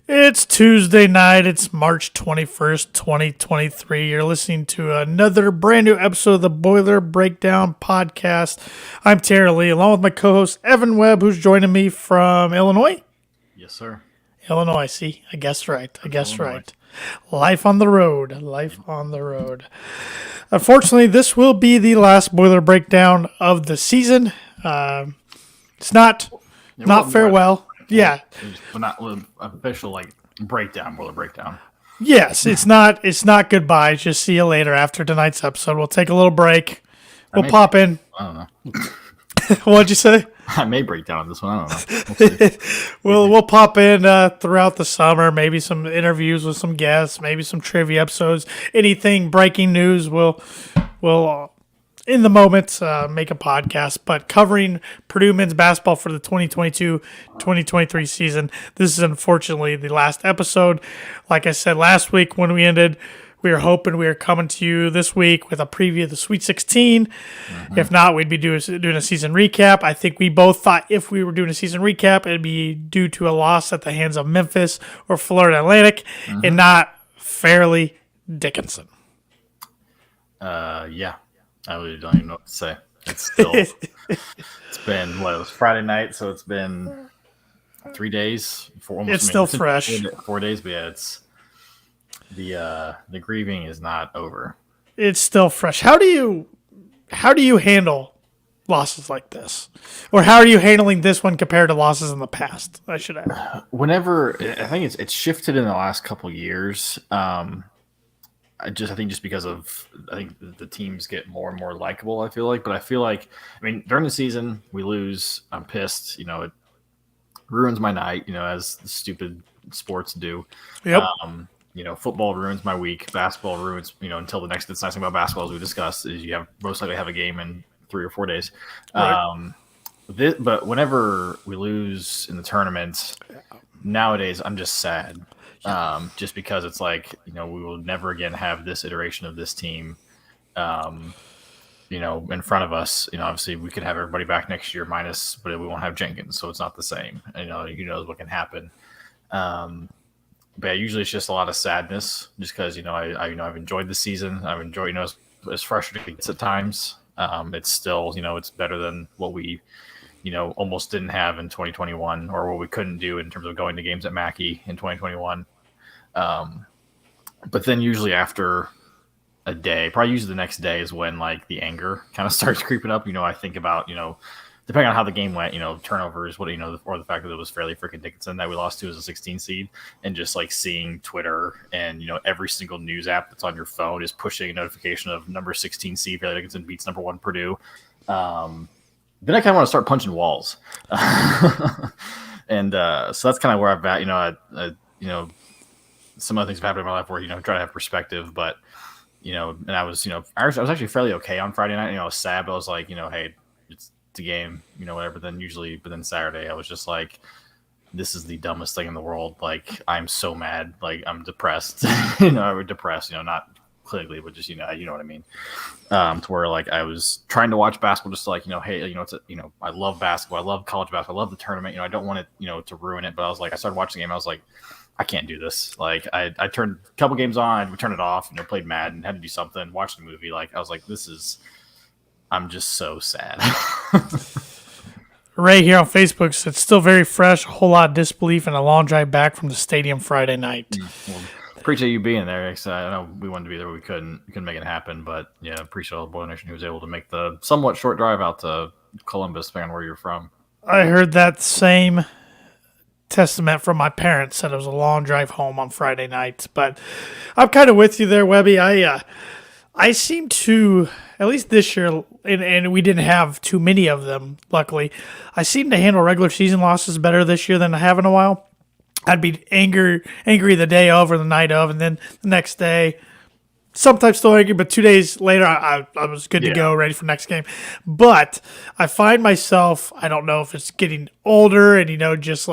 It's Tuesday night. It's March 21st, 2023. You're listening to another brand new episode of the Boiler Breakdown podcast. I'm Terry Lee, along with my co-host Evan Webb, who's joining me from Illinois. Yes, sir. Illinois, see? I guessed right. Illinois. Right. Life on the road. Unfortunately, this will be the last Boiler Breakdown of the season. It's not farewell. Yeah. But not official breakdown, Boiler Breakdown. Yes, it's not goodbye. Just see you later after tonight's episode. We'll take a little break. We'll pop in. I don't know. What'd you say? I may break down on this one. I don't know. We'll pop in throughout the summer. Maybe some interviews with some guests. Maybe some trivia episodes. Anything breaking news. We'll in the moment make a podcast. But covering Purdue men's basketball for the 2022-2023 season. This is unfortunately the last episode. Like I said last week when we ended, we were hoping we were coming to you this week with a preview of the Sweet 16. Mm-hmm. If not, we'd be doing a season recap. I think we both thought if we were doing a season recap, it'd be due to a loss at the hands of Memphis or Florida Atlantic, and not Fairleigh Dickinson. Yeah. I really don't even know what to say. It's still, it's been, it was Friday night, so it's been 3 days. It's still fresh. 4 days, but yeah, it's, the grieving is not over. It's still fresh. How do you handle losses like this? Or how are you handling this one compared to losses in the past, I should add? Whenever, I think it's shifted in the last couple of years. I think just because of the teams get more and more likable, I feel like. But I feel like, during the season, we lose. I'm pissed. It ruins my night, as the stupid sports do. Yep. Football ruins my week. Basketball ruins, until the next. It's nice thing about basketball, as we discussed, is you most likely have a game in 3 or 4 days. Right. But whenever we lose in the tournament, nowadays I'm just sad. Just because it's like, we will never again have this iteration of this team, in front of us. Obviously we could have everybody back next year minus, but we won't have Jenkins, so it's not the same. Who knows what can happen. But usually it's just a lot of sadness, just because I've enjoyed the season. I've enjoyed as frustrating as at times. It's still it's better than what we almost didn't have in 2021, or what we couldn't do in terms of going to games at Mackey in 2021. But then usually after a day, probably usually the next day, is when the anger kind of starts creeping up. I think about, depending on how the game went, turnovers, or the fact that it was Fairleigh freaking Dickinson that we lost to as a 16 seed, and just seeing Twitter and, every single news app that's on your phone is pushing a notification of number 16 seed Fairleigh Dickinson beats number 1 Purdue. Then I kind of want to start punching walls. And so that's kind of where I've at, some other things have happened in my life where, try to have perspective, but, and I was actually fairly okay on Friday night. I was sad, but I was like, hey, it's a game, whatever. But then Saturday, I was just like, this is the dumbest thing in the world. I'm so mad. I'm depressed, I'm depressed, not clinically, but just, you know what I mean? To where I was trying to watch basketball just hey, it's I love basketball. I love college basketball. I love the tournament. I don't want it, to ruin it. But I was I started watching the game. I was like, I can't do this. I turned a couple games on, I turned it off, played Madden, had to do something, watched a movie. I was like, I'm just so sad. Ray here on Facebook said, it's still very fresh, a whole lot of disbelief, and a long drive back from the stadium Friday night. Well, appreciate you being there. I know we wanted to be there, but we couldn't make it happen. But yeah, appreciate all the Boiler Nation who was able to make the somewhat short drive out to Columbus, depending on where you're from. I heard that same testament from my parents. Said it was a long drive home on Friday night. But I'm kind of with you there, Webby. I seem to, at least this year, and we didn't have too many of them, luckily, I seem to handle regular season losses better this year than I have in a while. I'd be angry the day of or the night of, and then the next day, sometimes still angry, but 2 days later, I was good to go, ready for next game. But I find myself, I don't know if it's getting older and, just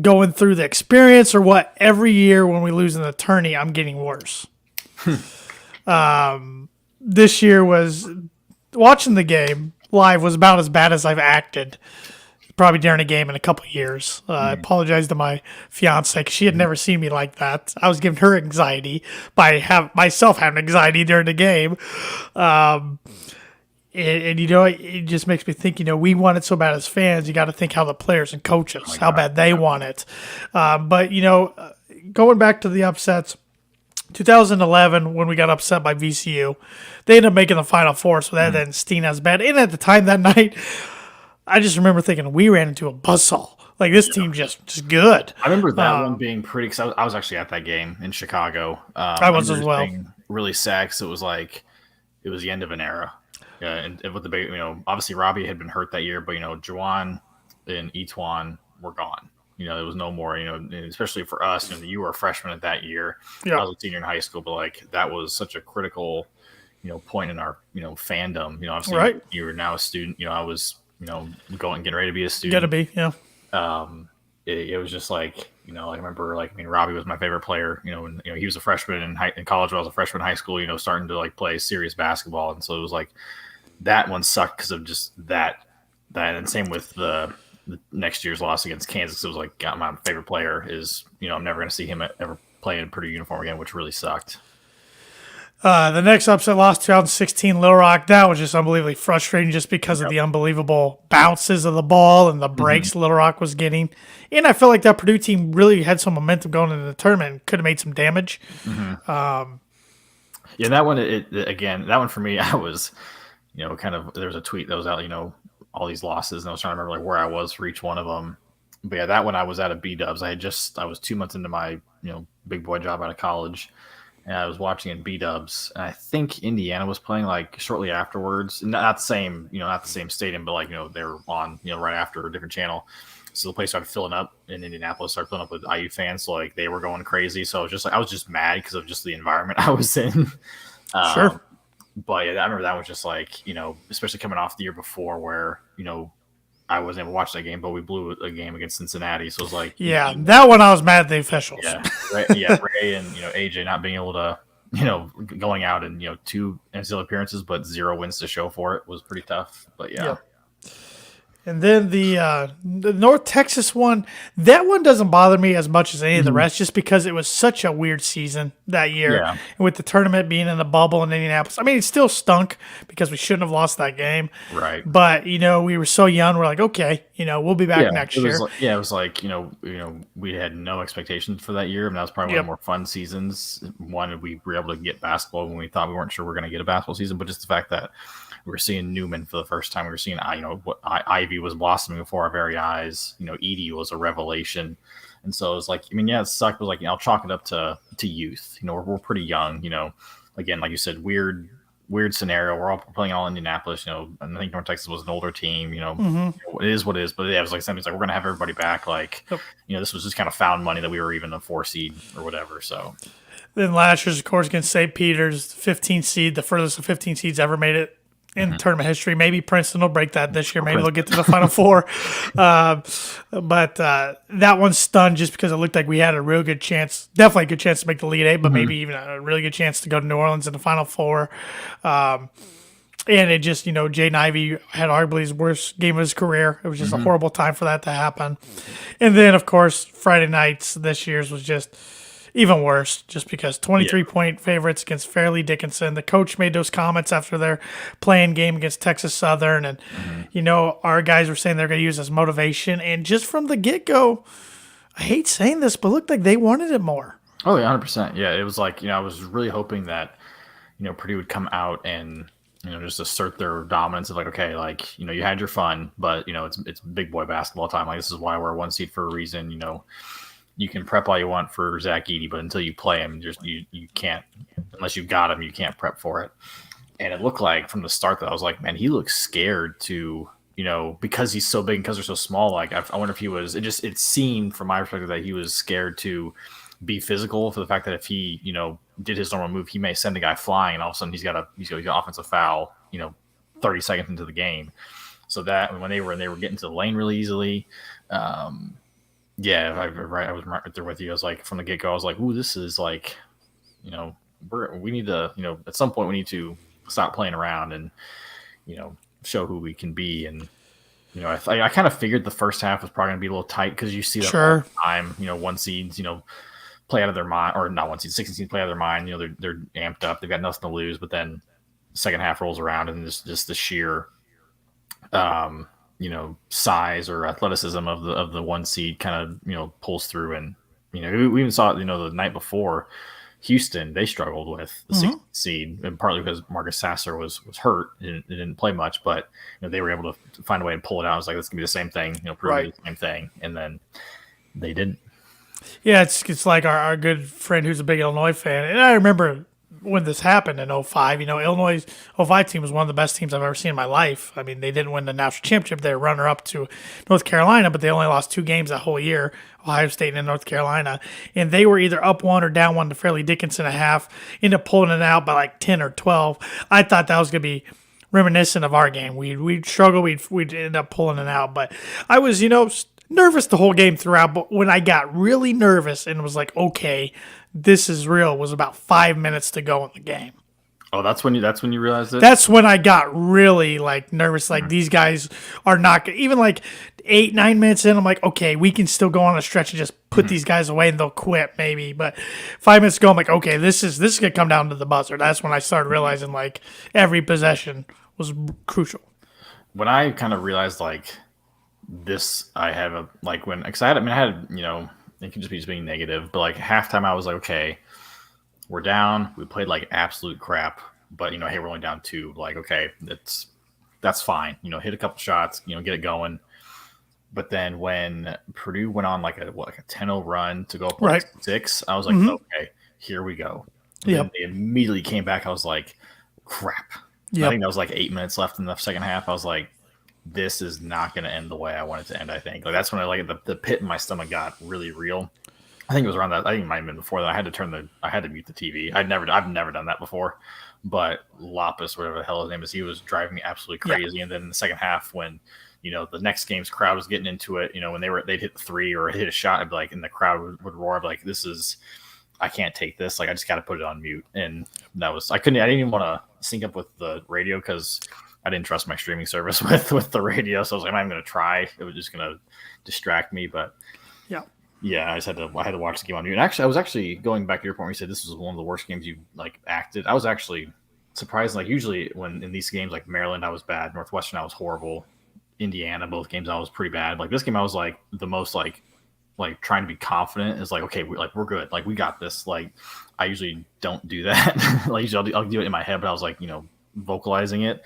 going through the experience or what, every year when we lose in the tourney, I'm getting worse. This year was, watching the game live was about as bad as I've acted probably during a game in a couple of years. I apologize to my fiance because she had never seen me like that. I was giving her anxiety by myself having anxiety during the game. Um, and it just makes me think, we want it so bad as fans. You got to think how the players and coaches, how bad they want it. But, going back to the upsets, 2011, when we got upset by VCU, they ended up making the Final Four, so that didn't sting as bad. And at the time that night, I just remember thinking we ran into a buzzsaw. Like, this team just good. I remember that one being pretty, because I was actually at that game in Chicago. I was as well. Being really sad because it was the end of an era. Yeah, and with the big, obviously Robbie had been hurt that year, but Juwan and Etwan were gone. There was no more. Especially for us. You were a freshman at that year. Yeah. I was a senior in high school, but that was such a critical, point in our fandom. Obviously right. You were now a student. I was getting ready to be a student. Gotta be, yeah. It was just I remember Robbie was my favorite player. And he was a freshman in college. When I was a freshman in high school. Starting to play serious basketball, and so it was that one sucked because of just that, and same with the next year's loss against Kansas. It was my favorite player is I'm never going to see him ever play in Purdue uniform again, which really sucked. The next upset loss, 2016, Little Rock. That was just unbelievably frustrating just because of the unbelievable bounces of the ball and the breaks Little Rock was getting. And I felt like that Purdue team really had some momentum going into the tournament and could have made some damage. Yeah, that one, that one for me, I was, kind of, there was a tweet that was out, all these losses, and I was trying to remember where I was for each one of them. But yeah, that one I was at a B-dubs. I was 2 months into my, big boy job out of college. And I was watching in B-dubs, and I think Indiana was playing shortly afterwards. Not the same, not the same stadium, but they were on, right after a different channel. So the place started filling up in Indianapolis, started filling up with IU fans. So they were going crazy. So I was just mad because of just the environment I was in. Sure. But yeah, I remember that was just especially coming off the year before where, I wasn't able to watch that game, but we blew a game against Cincinnati. So it was that one I was mad at the officials. Yeah, Ray and AJ not being able to, going out and 2 NCAA appearances but 0 wins to show for it was pretty tough. But yeah. And then the North Texas one, that one doesn't bother me as much as any of the rest, just because it was such a weird season that year. Yeah. And with the tournament being in the bubble in Indianapolis, I mean, it still stunk because we shouldn't have lost that game. Right. But, we were so young. We're like, okay, we'll be back next year. It was we had no expectations for that year. And that was probably one of the more fun seasons. One, we were able to get basketball when we thought we weren't sure we were going to get a basketball season, but just the fact that we were seeing Newman for the first time. We were seeing, what Ivy was blossoming before our very eyes. Edie was a revelation. And so it was it sucked, but I'll chalk it up to youth. We're pretty young, again, like you said, weird scenario. We're all playing all Indianapolis, and I think North Texas was an older team, it is what it is. But yeah, it was something we're going to have everybody back. This was just kind of found money that we were even a 4 seed or whatever. So then last year's, of course, against St. Peter's, 15 seed, the furthest of 15 seeds ever made it in tournament history. Maybe Princeton will break that this year. Maybe they'll get to the Final Four. But that one's stunned just because it looked like we had a real good chance, definitely a good chance to make the Elite Eight, but maybe even a really good chance to go to New Orleans in the Final Four. And it just, Jaden Ivey had arguably his worst game of his career. It was just a horrible time for that to happen. And then, of course, Friday nights this year's was just even worse, just because 23-point favorites against Fairleigh Dickinson. The coach made those comments after their playing game against Texas Southern, and our guys were saying they're going to use as motivation. And just from the get-go, I hate saying this, but it looked like they wanted it more. Oh yeah, 100%. Yeah, it was I was really hoping that Purdue would come out and just assert their dominance of you had your fun, but it's big boy basketball time. This is why we're a 1 seed for a reason. You can prep all you want for Zach Edey, but until you play him, you can't, unless you've got him, you can't prep for it. And it looked like from the start that I was man, he looks scared to, because he's so big and because they're so small. I wonder if he was, it seemed from my perspective that he was scared to be physical, for the fact that if he, did his normal move, he may send the guy flying, and all of a sudden he's got an offensive foul, 30 seconds into the game. So that when they were getting to the lane really easily, yeah, I was right there with you. I was from the get-go, I was ooh, this is we need to, at some point we need to stop playing around and, show who we can be. And I kind of figured the first half was probably going to be a little tight because you see that all Sure. the time. One seeds, play out of their mind, or not one seed, 16 seeds play out of their mind. They're amped up. They've got nothing to lose. But then the second half rolls around, and just the sheer, um, size or athleticism of the one seed kind of pulls through. And we even saw it. The night before. Houston, they struggled with the Hmm. 16th seed, and partly because Marcus Sasser was hurt and didn't play much, but they were able to find a way to pull it out. I was like, this can be the same thing, Purdue Right. the same thing, and then they didn't. Yeah, it's like our good friend who's a big Illinois fan. And I remember when this happened in '05. Illinois' '05 team was one of the best teams I've ever seen in my life. I mean, they didn't win the national championship. They were runner up to North Carolina, but they only lost 2 games that whole year, Ohio State and North Carolina. And they were either up one or down one to Fairleigh Dickinson a half, ended up pulling it out by like 10 or 12. I thought that was going to be reminiscent of our game. We'd struggle, we'd end up pulling it out. But I was, nervous the whole game throughout, but when I got really nervous and was like, okay, this is real, was about 5 minutes to go in the game. Oh, that's when you realized it. That's when I got really like nervous. Like these guys are not even like 8, 9 minutes in. I'm like, okay, we can still go on a stretch and just put these guys away and they'll quit maybe. But 5 minutes ago, I'm like, okay, this is gonna come down to the buzzer. That's when I started realizing like every possession was crucial. When I kind of realized like this, I have a like when because I had it could just be just being negative, but like halftime I was like, okay, we're down. We played like absolute crap, but hey, we're only down two. Like, okay, that's fine. Hit a couple shots, get it going. But then when Purdue went on like a 10-0 run to go up like Right. 6, I was like, Mm-hmm. okay, here we go. And then Yep. they immediately came back. I was like, crap. I think Yep. that was like 8 minutes left in the second half. I was like, this is not going to end the way I want it to end. I think like that's when I like the pit in my stomach got really real. I think it was around that. I think it might have been before that. I had to mute the TV. I've never done that before. But Lapis, whatever the hell his name is, he was driving me absolutely Yeah. crazy. And then in the second half, when the next game's crowd was getting into it, when they'd hit three or hit a shot, I'd be like, and the crowd would roar, I'd be like, I can't take this. Like, I just got to put it on mute. And I didn't even want to sync up with the radio because I didn't trust my streaming service with the radio. So I was like, I'm not even going to try. It was just going to distract me. But Yeah. yeah, I had to watch the game on mute. And actually, I was actually going back to your point where you said this was one of the worst games you like acted. I was actually surprised. Like usually when in these games, like Maryland, I was bad. Northwestern, I was horrible. Indiana, both games, I was pretty bad. Like this game, I was like the most like trying to be confident is like, okay, we're good. Like we got this. Like I usually don't do that. Like usually I'll do it in my head, but I was like, vocalizing it.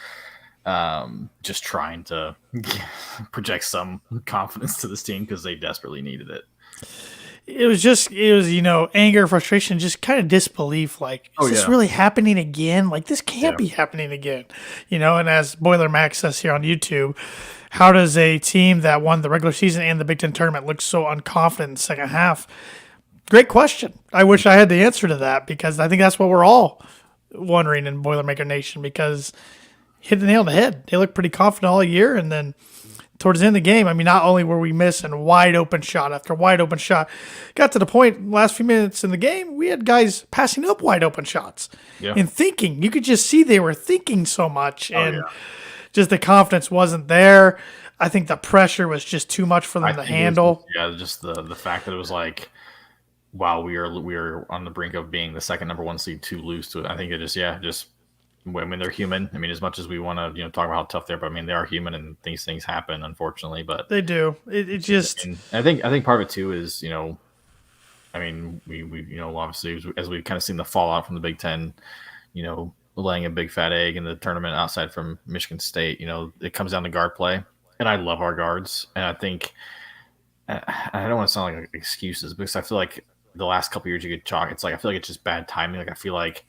Just trying to project some confidence to this team because they desperately needed it. It was anger, frustration, just kind of disbelief. Like, Oh is this yeah. really happening again? Like, this can't Yeah. be happening again. And as Boiler Max says here on YouTube, how does a team that won the regular season and the Big Ten tournament look so unconfident in the second half? Great question. I wish I had the answer to that because I think that's what we're all wondering in Boilermaker Nation because hit the nail on the head. They look pretty confident all year, and then towards the end of the game, I mean, not only were we missing wide open shot after wide open shot, got to the point last few minutes in the game, we had guys passing up wide open shots Yeah. and thinking. You could just see they were thinking so much, and yeah. just the confidence wasn't there. I think the pressure was just too much for them to think handle. just the fact that it was like, wow, we are on the brink of being the second number one seed to lose to it. I think it just I mean they're human. I mean, as much as we want to talk about how tough they're, but I mean they are human and these things happen unfortunately. But They do. It just and I think part of it too is I mean we obviously as we've kind of seen the fallout from the Big Ten, laying a big fat egg in the tournament outside from Michigan State. It comes down to guard play, and I love our guards, and I think. I don't want to sound like excuses because I feel like the last couple of years you could chalk. It's like I feel like it's just bad timing. Like I feel like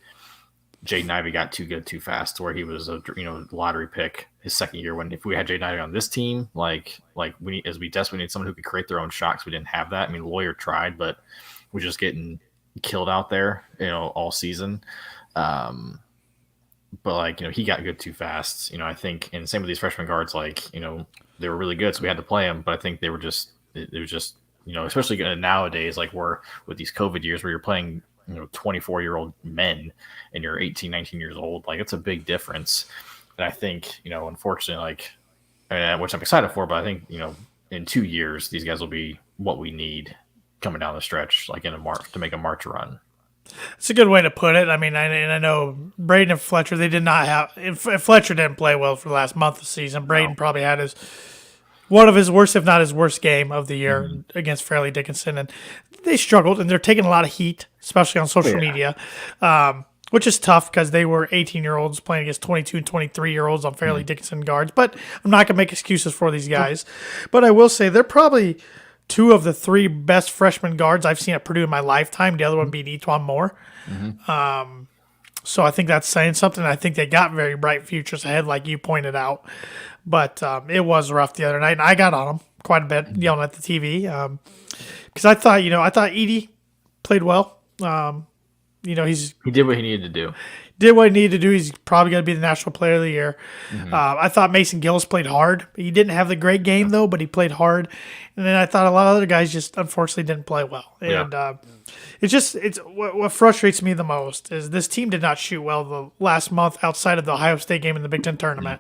Jaden Ivey got too good too fast to where he was a lottery pick his second year. When if we had Jaden Ivey on this team, like we desperately need someone who could create their own shots. We didn't have that. I mean, Lawyer tried, but we're just getting killed out there, all season. But like he got good too fast. I think, and same with these freshman guards. Like they were really good, so we had to play them. But I think they were just it was just especially nowadays, like we're with these COVID years where you're playing 24-year-old men and you're 18, 19 years old. Like it's a big difference. And I think unfortunately, like which I'm excited for. But I think in 2 years these guys will be what we need coming down the stretch, like in a March to make a March run. It's a good way to put it. I mean, I know Braden and Fletcher, they did not have. If Fletcher didn't play well for the last month of the season, Braden probably had one of his worst, if not his worst game of the year against Fairleigh Dickinson. And they struggled, and they're taking a lot of heat, especially on social media, which is tough because they were 18-year-olds playing against 22 and 23-year-olds on Fairleigh Dickinson guards. But I'm not going to make excuses for these guys. But I will say they're probably two of the three best freshman guards I've seen at Purdue in my lifetime, the other one being Etwan Moore. So I think that's saying something. I think they got very bright futures ahead, like you pointed out. But it was rough the other night, and I got on them quite a bit, yelling at the TV. Because I thought Edey played well. He did what he needed to do. Did what he needed to do. He's probably going to be the National Player of the Year. I thought Mason Gillis played hard. He didn't have the great game, though, but he played hard. And then I thought a lot of other guys just unfortunately didn't play well. And it's what frustrates me the most is this team did not shoot well the last month outside of the Ohio State game in the Big Ten tournament.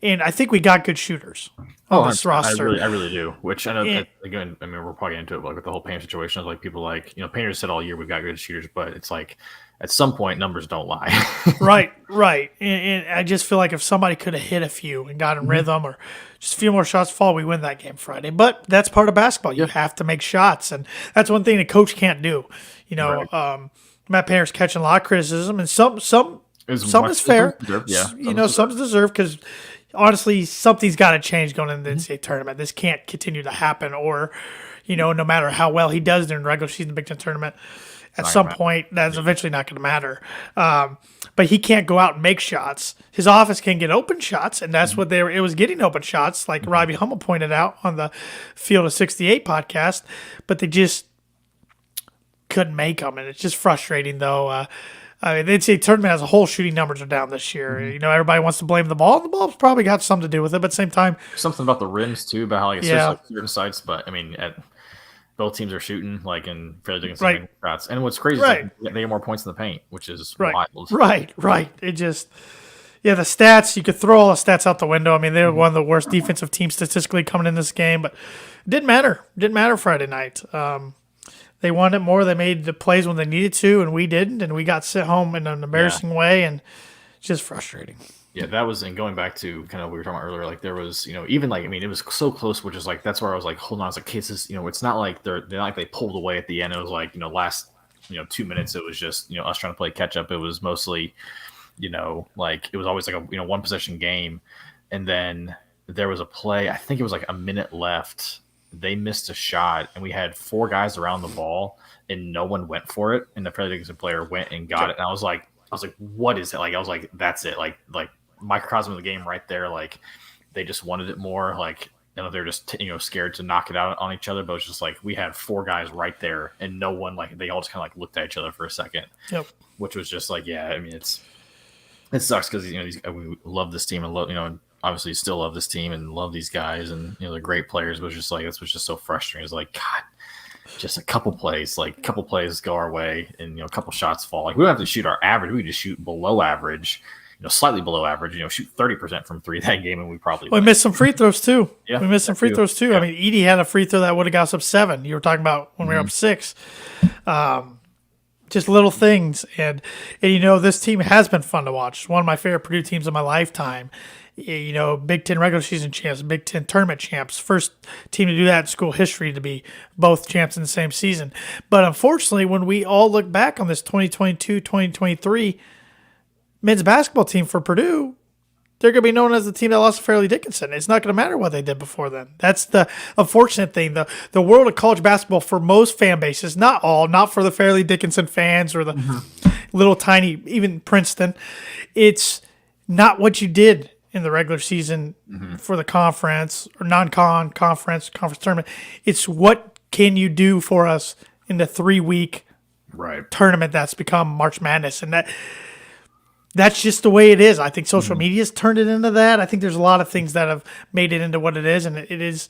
And I think we got good shooters on this roster. I really do. Which I know, again, I mean, we're probably into it, but like with the whole Painter situation, like people Painter said all year we've got good shooters, but it's like, at some point, numbers don't lie. Right. And I just feel like if somebody could have hit a few and got in rhythm or just a few more shots fall, we win that game Friday. But that's part of basketball. You have to make shots. And that's one thing the coach can't do. Matt Painter's catching a lot of criticism, and some is fair. Some's deserved because, honestly, something's got to change going into the NCAA tournament. This can't continue to happen or, no matter how well he does during the regular season Big Ten tournament, at some point, that's eventually not going to matter. But he can't go out and make shots. His office can get open shots, and that's what it was getting open shots, like Robbie Hummel pointed out on the Field of 68 podcast. But they just couldn't make them, and it's just frustrating, though. The NCAA tournament as a whole, shooting numbers are down this year. Everybody wants to blame the ball, and the ball's probably got something to do with it. But at the same time, something about the rims too, about how it's just certain sites. But I mean, both teams are shooting like in Fairleigh Dickinson shots. And what's crazy is they get more points in the paint, which is wild. Right. It just, the stats, you could throw all the stats out the window. I mean, they were one of the worst defensive teams statistically coming in this game, but it didn't matter. It didn't matter Friday night. They wanted more. They made the plays when they needed to, and we didn't, and we got sent home in an embarrassing way, and it's just frustrating. Yeah, that was, and going back to kind of what we were talking about earlier, like there was, even like, I mean, it was so close, which is like, that's where I was like, hold on, I was like, okay, it's not like they're not like they pulled away at the end. It was like, last, 2 minutes, it was just, us trying to play catch up. It was mostly, like it was always like a, one possession game. And then there was a play, I think it was like a minute left. They missed a shot and we had 4 guys around the ball and no one went for it. And the Fairleigh Dickinson player went and got it. And I was like, what is it? Like, I was like, that's it. Like microcosm of the game right there. Like they just wanted it more. Like, they're just, scared to knock it out on each other. But it's just like, we had 4 guys right there and no one, like, they all just kind of like looked at each other for a second. Yep. Which was just like, yeah, I mean, it sucks because, we love this team and love, and obviously still love this team and love these guys and, they're great players. But it's just like, this was just so frustrating. It's like, God, just a couple plays go our way and, a couple shots fall. Like, we don't have to shoot our average. We just shoot below average, slightly below average, shoot 30% from 3 that game, and we probably we missed some free throws too. Yeah, we missed some free throws too. Yeah. I mean, Edey had a free throw that would have got us up 7. You were talking about when we were up 6. Just little things, and this team has been fun to watch. It's one of my favorite Purdue teams of my lifetime. Big Ten regular season champs, Big Ten tournament champs, first team to do that in school history to be both champs in the same season. But unfortunately, when we all look back on this 2022-2023 men's basketball team for Purdue, they're going to be known as the team that lost to Fairleigh Dickinson. It's not going to matter what they did before then. That's the unfortunate thing. The world of college basketball for most fan bases, not all, not for the Fairleigh Dickinson fans or the little tiny, even Princeton, it's not what you did in the regular season for the conference or conference tournament. It's what can you do for us in the 3-week tournament that's become March Madness. And that's just the way it is. I think social media's turned it into that. I think there's a lot of things that have made it into what it is, and it is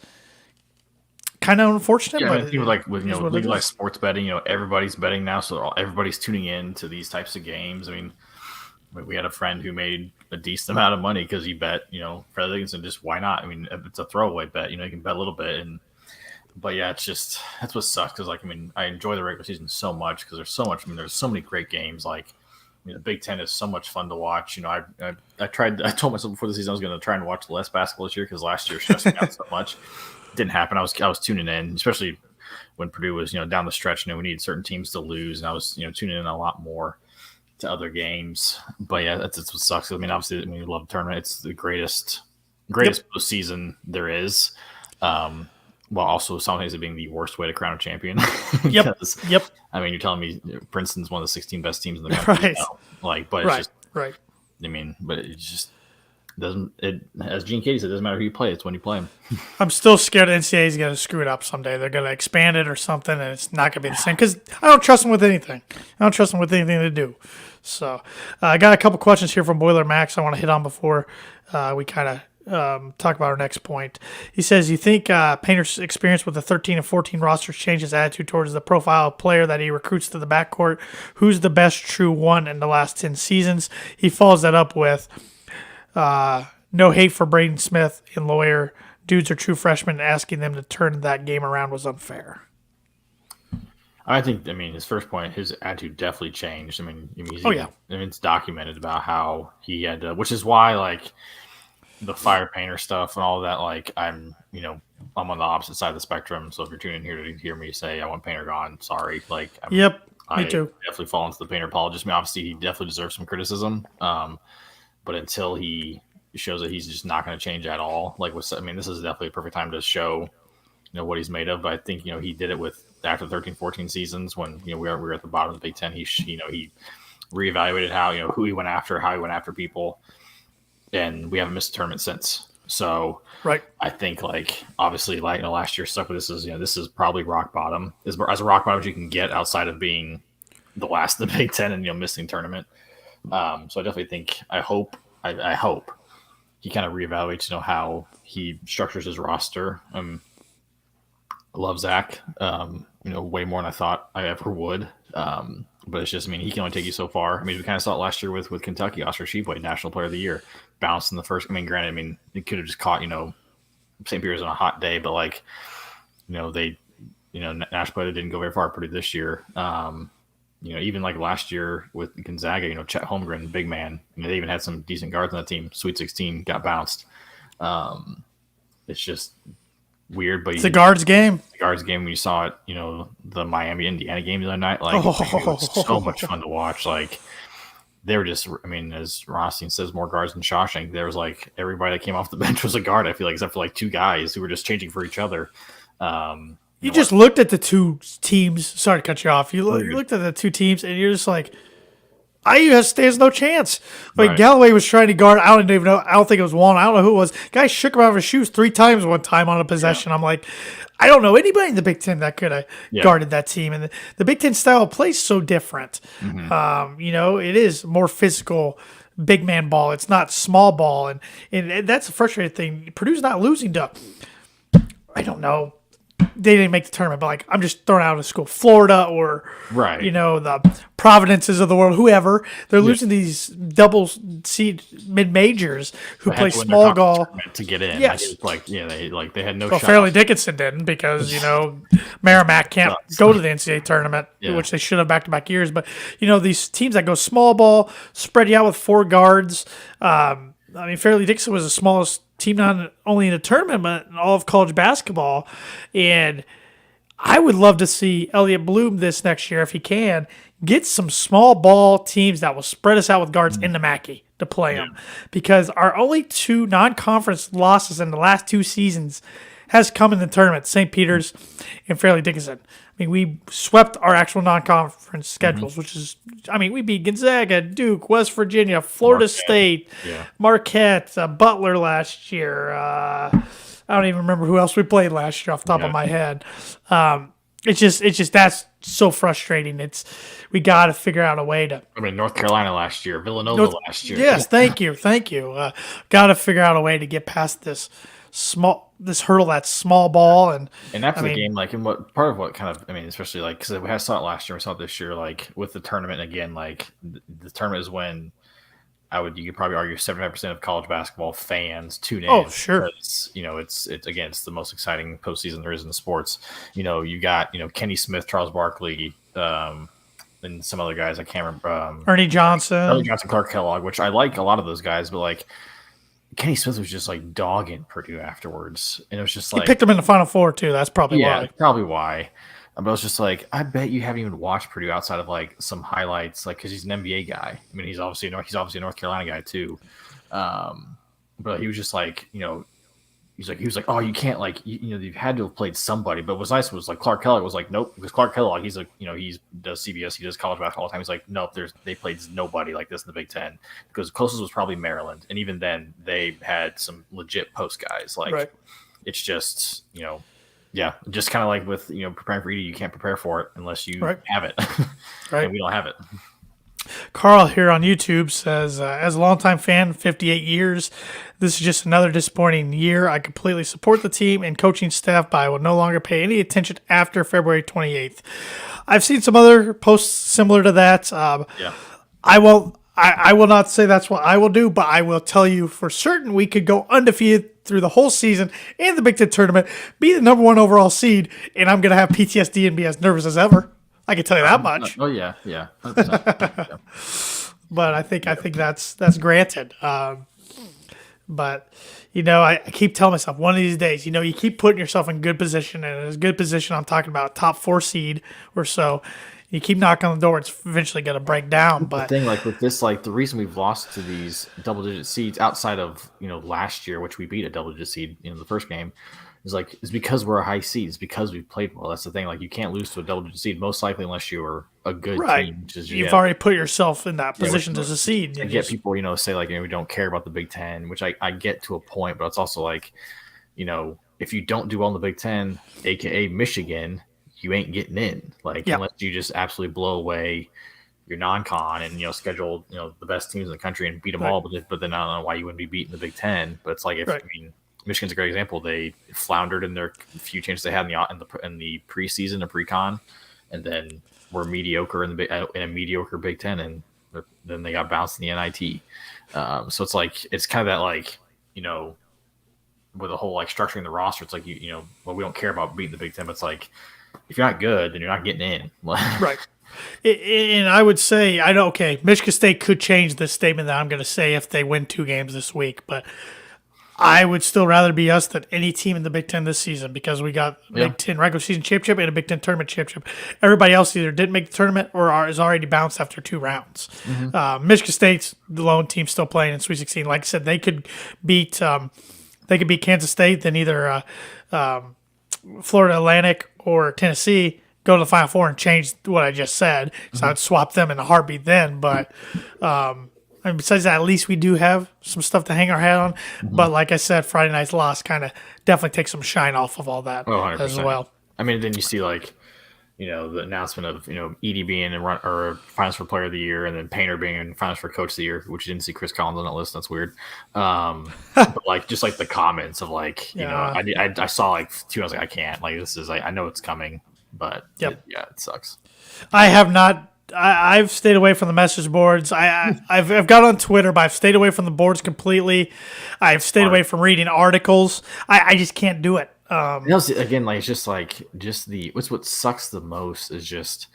kind of unfortunate. Yeah, but people like with legalized sports betting, everybody's betting now, so everybody's tuning in to these types of games. I mean, we had a friend who made a decent amount of money because he bet, Fairleigh Dickinson. Just why not? I mean, it's a throwaway bet. You can bet a little bit, but yeah, that's what sucks because I enjoy the regular season so much because there's so much. There's so many great games. The Big Ten is so much fun to watch. I told myself before the season I was going to try and watch less basketball this year because last year stressed me out so much. It didn't happen. I was tuning in, especially when Purdue was down the stretch. We needed certain teams to lose, and I was tuning in a lot more to other games. But yeah, that's what sucks. Obviously, you love the tournament. It's the greatest postseason there is. While also sometimes it being the worst way to crown a champion. Yep. You're telling me Princeton's one of the 16 best teams in the country. Right. But it's just right. But it just doesn't. It, as Gene Katie said, it doesn't matter who you play; it's when you play them. I'm still scared NCAA is going to screw it up someday. They're going to expand it or something, and it's not going to be the same because I don't trust them with anything. I don't trust them with anything to do. So I got a couple questions here from Boiler Max I want to hit on before we kind of talk about our next point. He says, you think Painter's experience with the 13 and 14 rosters changes attitude towards the profile player that he recruits to the backcourt? Who's the best true one in the last 10 seasons? He follows that up with, no hate for Braden Smith and Lawyer. Dudes are true freshmen. Asking them to turn that game around was unfair. I think, his first point, his attitude definitely changed. It's documented about how he had to, which is why, the fire Painter stuff and all of that, I'm on the opposite side of the spectrum. So if you're tuning in here to hear me say I want Painter gone, sorry. Yep, me too. Definitely fall into the Painter apologist. Obviously he definitely deserves some criticism. But until he shows that he's just not going to change at all, this is definitely a perfect time to show, what he's made of. But I think, he did it with after 13, 14 seasons when, we were at the bottom of the Big Ten. He reevaluated how, who he went after, how he went after people. And we haven't missed a tournament since. So right. I think obviously last year stuff with this is probably rock bottom as a rock bottom as you can get outside of being the last of the Big Ten and missing tournament. So I definitely think I hope he kind of reevaluates how he structures his roster. I love Zach way more than I thought I ever would. But it's just, he can only take you so far. We kind of saw it last year with Kentucky. Oscar Tshiebwe, National Player of the Year, bounced in the first. Granted, it could have just caught, St. Peter's on a hot day, but they, National Player didn't go very far. Purdue this year. Even last year with Gonzaga, Chet Holmgren, big man. They even had some decent guards on that team. Sweet 16 got bounced. It's just weird, but it's a guards game. The guards game when you saw it, the Miami Indiana game the other night, it was so much fun to watch. They were just, as Rothstein says, more guards than Shawshank. There was everybody that came off the bench was a guard. I feel except for two guys who were just changing for each other. You just looked at the two teams. Sorry to cut you off. You looked at the two teams, and you're just like, IU stands no chance. Right. Galloway was trying to guard. I don't even know. I don't think it was Wallen. I don't know who it was. Guy shook him out of his shoes 3 times one time on a possession. Yeah. I'm like, I don't know anybody in the Big Ten that could have guarded that team. And the Big Ten style of play is so different. Mm-hmm. It is more physical, big man ball. It's not small ball. And that's the frustrating thing. Purdue's not losing to, I don't know. They didn't make the tournament, but I'm just throwing out of school, Florida or right. The Providences of the world, whoever. They're losing these double seed mid majors who play small ball to get in. Yes, they had no. Well, Fairleigh Dickinson didn't because Merrimack can't go to the NCAA tournament, which they should have back to back years. But these teams that go small ball, spread you out with 4 guards. Fairleigh Dickinson was the smallest team not only in the tournament but in all of college basketball, and I would love to see Elliott Bloom this next year if he can get some small ball teams that will spread us out with guards in the Mackey to play them, because our only 2 non-conference losses in the last 2 seasons has come in the tournament, St. Peter's and Fairleigh Dickinson. We swept our actual non-conference schedules, which is, we beat Gonzaga, Duke, West Virginia, Florida State, Marquette, Butler last year. I don't even remember who else we played last year off the top of my head. It's just that's so frustrating. We got to figure out a way to. North Carolina last year, Villanova last year. Yes, thank you. Got to figure out a way to get past this hurdle, that's small ball, and after the game, and what part of what kind of, especially because we saw it last year, we saw it this year, with the tournament again, the tournament is when you could probably argue 75% of college basketball fans tune Oh, in sure. because it's again it's the most exciting postseason there is in the sports. You got Kenny Smith, Charles Barkley, and some other guys I can't remember. Ernie Early Johnson. Johnson, Clark Kellogg, which I like a lot of those guys, but like Kenny Smith was just like dogging Purdue afterwards, and it was just He like, picked him in the Final Four, too. That's probably yeah, why. probably why. But I was just like, I bet you haven't even watched Purdue outside of like some highlights, like because he's an NBA guy. I mean, he's obviously a North Carolina guy too. Um, but he was just like, he was like, oh, you can't like, you've had to have played somebody. But what's nice was like Clark Kellogg was like, nope, because Clark Kellogg, he's like, he does CBS, he does college basketball all the time. He's like, nope, they played nobody like this in the Big Ten because the closest was probably Maryland, and even then they had some legit post guys. Like, Right. it's just yeah, just kind of like with preparing for ED, you can't prepare for it unless you Right. have it, Right. and we don't have it. Carl here on YouTube says, as a longtime fan, 58 years, this is just another disappointing year. I completely support the team and coaching staff, but I will no longer pay any attention after February 28th. I've seen some other posts similar to that. Yeah, I won't. I will not say that's what I will do, but I will tell you for certain we could go undefeated through the whole season and the Big Ten tournament, be the number one overall seed, and I'm going to have PTSD and be as nervous as ever. I can tell you that much. oh yeah, 100%. Yeah. But I think that's granted. But I keep telling myself one of these days, you keep putting yourself in good position, and in a good position, I'm talking about top 4 seed or so. You keep knocking on the door, it's eventually going to break down. But The thing, like with this, like the reason we've lost to these double-digit seeds outside of last year, which we beat a double-digit seed in the first game, is because we're a high seed. It's because we've played well. That's the thing. Like you can't lose to a double-digit seed, most likely unless you are a good right, team. Which is, you've already put yourself in that position which- to succeed. I get people, say like we don't care about the Big Ten, which I get to a point, but it's also like, if you don't do well in the Big Ten, aka Michigan, you ain't getting in. Like unless you just absolutely blow away your non-con and schedule the best teams in the country and beat them all. But then I don't know why you wouldn't be beating the Big Ten. But it's like Michigan's a great example. They floundered in their few chances they had in the preseason and pre-con, and then were mediocre in a mediocre Big Ten, and then they got bounced in the NIT. So it's like it's kind of that like with the whole like structuring the roster. It's like we don't care about beating the Big Ten, but it's like if you're not good, then you're not getting in. Right. And I would say, Michigan State could change this statement that I'm going to say if they win 2 games this week, but I would still rather be us than any team in the Big Ten this season because we got Big Ten regular season championship and a Big Ten tournament championship. Everybody else either didn't make the tournament or is already bounced after 2 rounds. Michigan State's the lone team still playing in Sweet 16. Like I said, they could beat Kansas State, then either Florida Atlantic or Tennessee, go to the Final Four and change what I just said. So I'd swap them in a heartbeat then. But besides that, at least we do have some stuff to hang our hat on. But like I said, Friday night's loss kind of definitely takes some shine off of all that as well. I mean, then you see like the announcement of Edie being in run or finals for Player of the Year, and then Painter being in finals for Coach of the Year, which you didn't see Chris Collins on that list. That's weird. But like just like the comments of like I saw like 2. I was like, I can't. Like this is I know it's coming, but it sucks. I have not. I've stayed away from the message boards. I've got on Twitter, but I've stayed away from the boards completely. I've stayed away from reading articles. I just can't do it. Again, like it's just what sucks the most is just.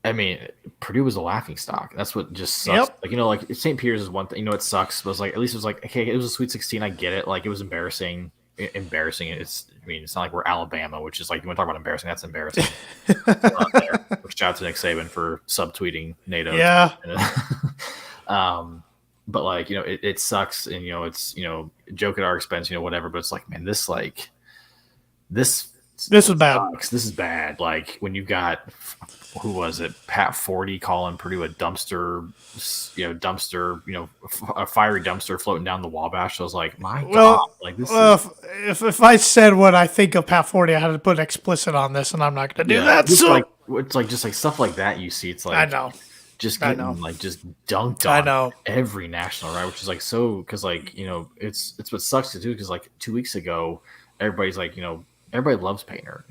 I mean, Purdue was a laughing stock. That's what just sucks. Yep. Like like St. Peter's is one thing. It sucks, but it's like at least it was like okay, it was a Sweet 16. I get it. Like it was embarrassing. It's not like we're Alabama, which is like you want to talk about embarrassing. That's embarrassing. Shout out to Nick Saban for subtweeting NATO. Yeah. But like it sucks, and it's joke at our expense, whatever. But it's like man, this was bad. This is bad. Like when you've got who was it? Pat Forty calling Purdue a dumpster, a fiery dumpster floating down the Wabash. So I was like, my God, like this. If I said what I think of Pat Forty, I had to put explicit on this, and I'm not going to do that. So it's like just like stuff like that you see. It's like I know. Just getting like just dunked on every national, right? Which is like so because like it's what sucks to do because like 2 weeks ago everybody's like everybody loves Painter.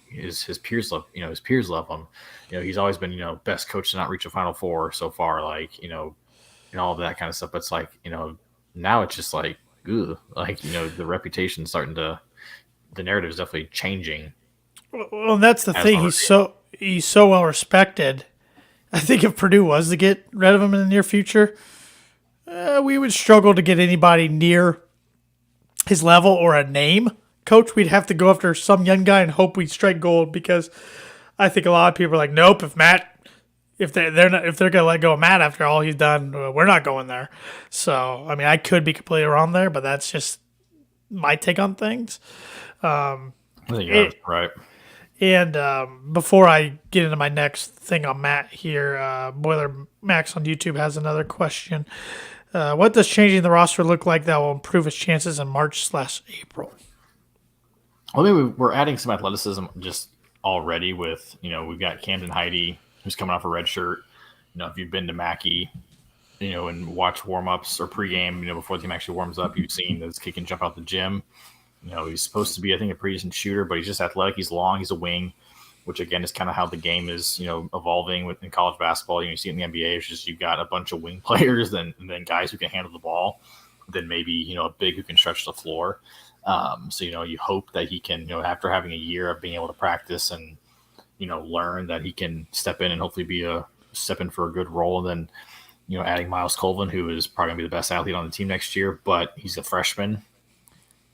His peers love his peers love him. He's always been best coach to not reach a Final Four so far. Like and all of that kind of stuff. But it's like, now it's just like, ugh, like, the reputation's starting to, the narrative is definitely changing. Well, and that's the As thing. already. He's so well respected. I think if Purdue was to get rid of him in the near future, we would struggle to get anybody near his level or a name coach. We'd have to go after some young guy and hope we strike gold, because I think a lot of people are like, nope, if they're gonna let go of Matt after all he's done, we're not going there. So I mean, I could be completely wrong there, but that's just my take on things. I think you're right. And before I get into my next thing on Matt here, Boiler Max on YouTube has another question. What does changing the roster look like that will improve his chances in March/April? Well, I mean, we're adding some athleticism just already with, we've got Camden Heidi, who's coming off a red shirt. If you've been to Mackey, and watch warm-ups or pregame, before the team actually warms up, you've seen this kid can jump out the gym. He's supposed to be, I think, a pretty decent shooter, but he's just athletic. He's long. He's a wing, which, again, is kind of how the game is, evolving in college basketball. You see it in the NBA. It's just you've got a bunch of wing players and then guys who can handle the ball, then maybe, a big who can stretch the floor. So, you hope that he can, after having a year of being able to practice and, learn, that he can step in and hopefully step in for a good role. And then, adding Miles Colvin, who is probably going to be the best athlete on the team next year, but he's a freshman.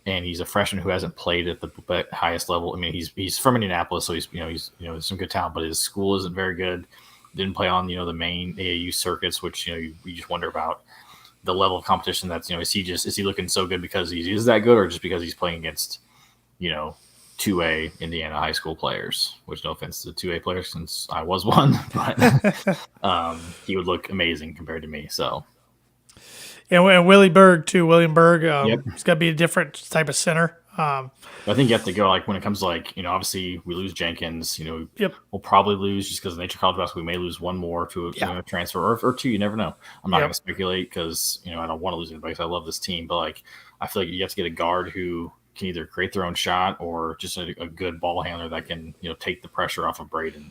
And he's a freshman who hasn't played at the highest level. I mean, he's from Indianapolis, so he's some good talent, but his school isn't very good. Didn't play on the main AAU circuits, which you just wonder about the level of competition. That's is he looking so good because he is that good, or just because he's playing against 2A Indiana high school players? Which, no offense to 2A players, since I was one, but he would look amazing compared to me. So. And Willie Berg too. William Berg, Yep. He's got to be a different type of center. I think you have to go, like, when it comes to, like, obviously we lose Jenkins, Yep. we'll probably lose just because of the nature of college basketball. We may lose one more to a transfer or two. You never know. I'm not going to speculate because, I don't want to lose anybody because I love this team. But, like, I feel like you have to get a guard who can either create their own shot or just a good ball handler that can, take the pressure off of Braden.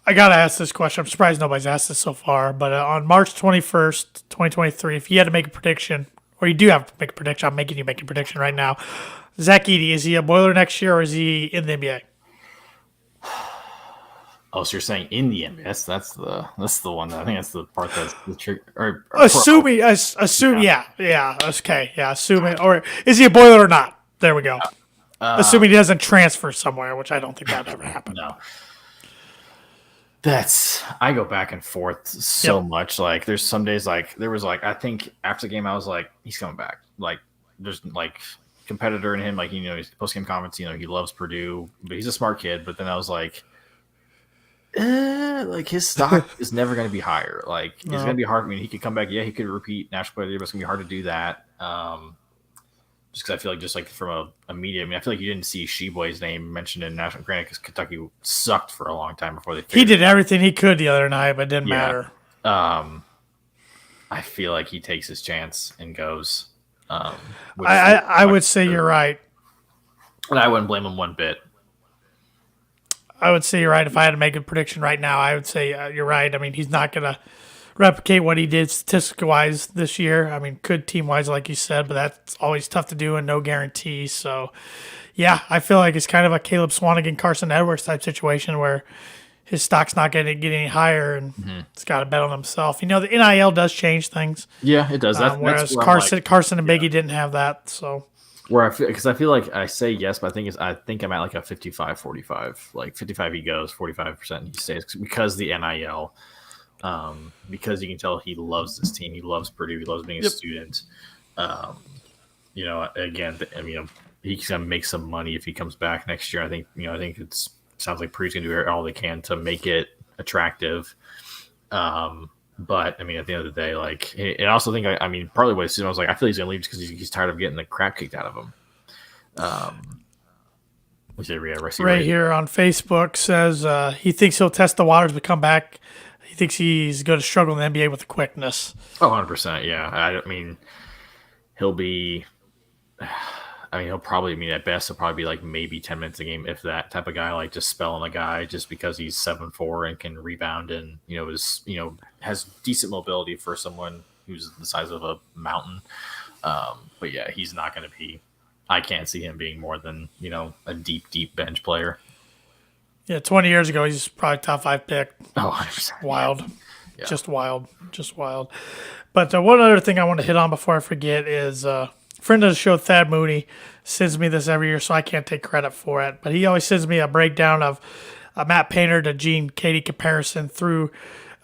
I got to ask this question. I'm surprised nobody's asked this so far. But on March 21st, 2023, if you had to make a prediction, or you do have to make a prediction, I'm making you make a prediction right now. Zach Edey, is he a Boiler next year, or is he in the NBA? Oh, so you're saying in the NBA? That's the one. I think that's the part that's the trick. Assuming, yeah, okay, yeah, assuming, or is he a Boiler or not? There we go. Assuming he doesn't transfer somewhere, which I don't think that would ever happen. No. I go back and forth so much. Like, there's some days, like, there was, like, I think after the game, I was like, he's coming back. Like, there's, like, competitor in him. Like, he's post-game comments, he loves Purdue, but he's a smart kid. But then I was like, like, his stock is never going to be higher. Like, it's going to be hard. I mean, he could come back. Yeah, he could repeat National Player of the Year, but it's going to be hard to do that. Just because I feel like, just like from a media, I mean, I feel like you didn't see Sheboy's name mentioned in national, granted, because Kentucky sucked for a long time before they. He did everything he could the other night, but it didn't matter. I feel like he takes his chance and goes. I would say you're right, and I wouldn't blame him one bit. I would say you're right. If I had to make a prediction right now, I would say you're right. I mean, he's not going to replicate what he did statistic-wise this year. I mean, could team-wise, like you said, but that's always tough to do and no guarantee. So, yeah, I feel like it's kind of a Caleb Swanigan, Carson Edwards type situation where his stock's not going to get any higher, and it's got to bet on himself. The NIL does change things. Yeah, it does. Whereas Carson and Biggie didn't have that. So. Because I feel like I say yes, but I think I'm at like a 55-45. Like 55 he goes, 45% he stays because the NIL. Because you can tell he loves this team. He loves Purdue. He loves being a student. Again, he's gonna make some money if he comes back next year. I think sounds like Purdue's gonna do all they can to make it attractive. But I mean, at the end of the day, like, I also think partly what I was like, I feel he's gonna leave because he's tired of getting the crap kicked out of him. Ray here on Facebook says he thinks he'll test the waters but come back. He thinks he's going to struggle in the NBA with the quickness. Oh, 100%. Yeah. I mean, he'll be. I mean, he'll probably, I mean, at best, he'll probably be like maybe 10 minutes a game, if that type of guy, like just spelling a guy just because he's 7'4" and can rebound and, has decent mobility for someone who's the size of a mountain. But yeah, he's not going to be, I can't see him being more than, a deep bench player. Yeah, 20 years ago, he's probably top 5 pick. Oh, 100%. Wild. Yeah. Just wild. But one other thing I want to hit on before I forget is friend of the show, Thad Mooney, sends me this every year, so I can't take credit for it. But he always sends me a breakdown of Matt Painter to Gene Katie comparison through